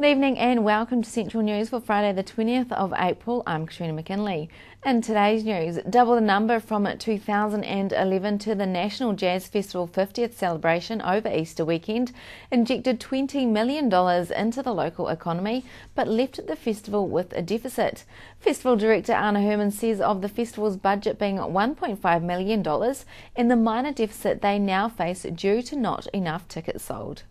Good evening and welcome to Central News for Friday the 20th of April. I'm Katrina McKinley. In today's news, double the number from 2011 to the National Jazz Festival 50th celebration over Easter weekend injected $20 million into the local economy but left the festival with a deficit. Festival director Anna Herman says of the festival's budget being $1.5 million and the minor deficit they now face due to not enough tickets sold.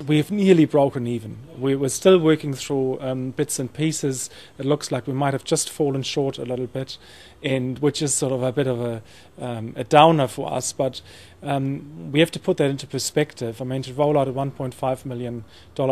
We've nearly broken even. We were still working through bits and pieces. It looks like we might have just fallen short a little bit, and which is sort of a bit of a downer for us. But we have to put that into perspective. I mean, to roll out a $1.5 million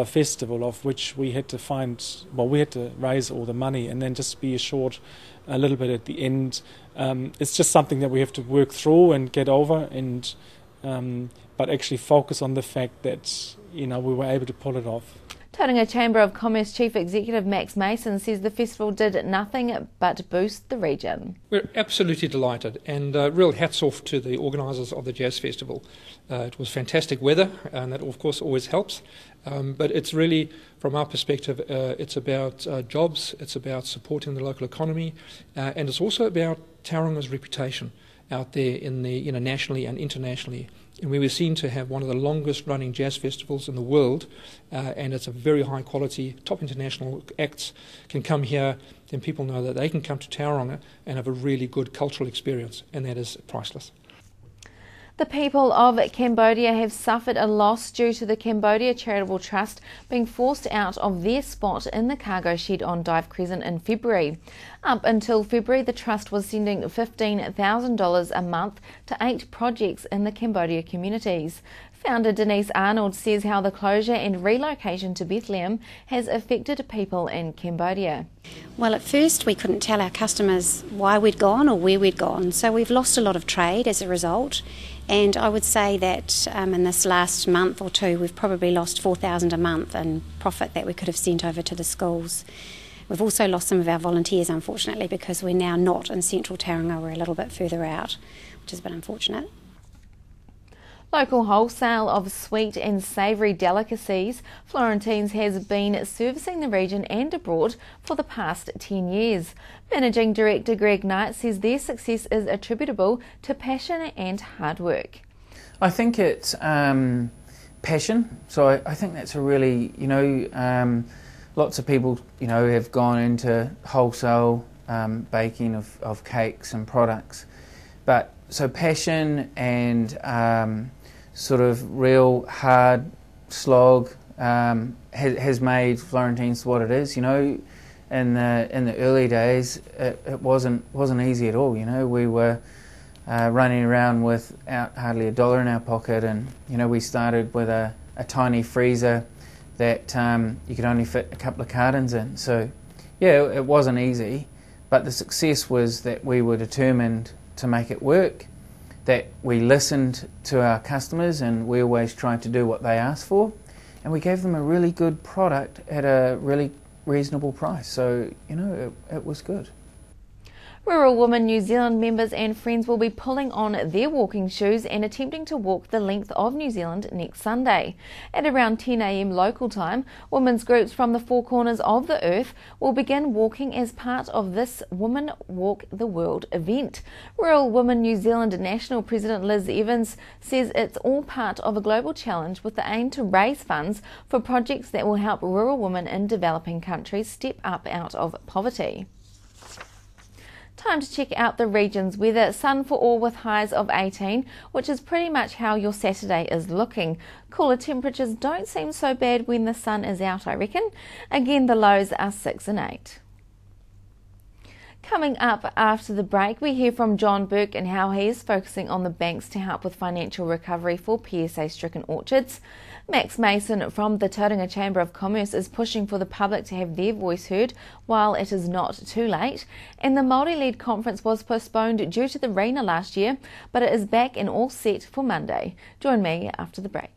festival, of which we had to raise all the money, and then just be short a little bit at the end. It's just something that we have to work through and get over, and but actually focus on the fact that we were able to pull it off. Tauranga Chamber of Commerce Chief Executive Max Mason says the festival did nothing but boost the region. We're absolutely delighted, and real hats off to the organisers of the Jazz Festival. It was fantastic weather, and that of course always helps, but it's really, from our perspective, it's about jobs, it's about supporting the local economy, and it's also about Tauranga's reputation out there in the nationally and internationally. And we were seen to have one of the longest running jazz festivals in the world, and it's a very high quality, top international acts can come here, then people know that they can come to Tauranga and have a really good cultural experience, and that is priceless. The people of Cambodia have suffered a loss due to the Cambodia Charitable Trust being forced out of their spot in the cargo shed on Dive Crescent in February. Up until February, the trust was sending $15,000 a month to 8 projects in the Cambodia communities. Founder Denise Arnold says how the closure and relocation to Bethlehem has affected people in Cambodia. Well, at first we couldn't tell our customers why we'd gone or where we'd gone, so we've lost a lot of trade as a result. And I would say that in this last month or two we've probably lost $4,000 a month in profit that we could have sent over to the schools. We've also lost some of our volunteers, unfortunately, because we're now not in central Tauranga, we're a little bit further out, which has been unfortunate. Local wholesale of sweet and savoury delicacies, Florentines has been servicing the region and abroad for the past 10 years. Managing Director Greg Knight says their success is attributable to passion and hard work. I think it's passion, so I think that's a really, lots of people, have gone into wholesale baking of cakes and products, but so passion and sort of real hard slog has made Florentines what it is. In the early days, it wasn't easy at all. We were running around without hardly $1 in our pocket, and we started with a tiny freezer that you could only fit a couple of cartons in. So yeah, it wasn't easy, but the success was that we were determined to make it work, that we listened to our customers and we always tried to do what they asked for, and we gave them a really good product at a really reasonable price. So it was good. Rural Women New Zealand members and friends will be pulling on their walking shoes and attempting to walk the length of New Zealand next Sunday. At around 10 a.m. local time, women's groups from the four corners of the earth will begin walking as part of this Women Walk the World event. Rural Women New Zealand National President Liz Evans says it's all part of a global challenge with the aim to raise funds for projects that will help rural women in developing countries step up out of poverty. Time to check out the region's weather. Sun for all with highs of 18, which is pretty much how your Saturday is looking. Cooler temperatures don't seem so bad when the sun is out, I reckon. Again, the lows are 6 and 8. Coming up after the break, we hear from John Burke and how he is focusing on the banks to help with financial recovery for PSA-stricken orchards. Max Mason from the Tauranga Chamber of Commerce is pushing for the public to have their voice heard while it is not too late. And the Māori-led conference was postponed due to the Rena last year, but it is back and all set for Monday. Join me after the break.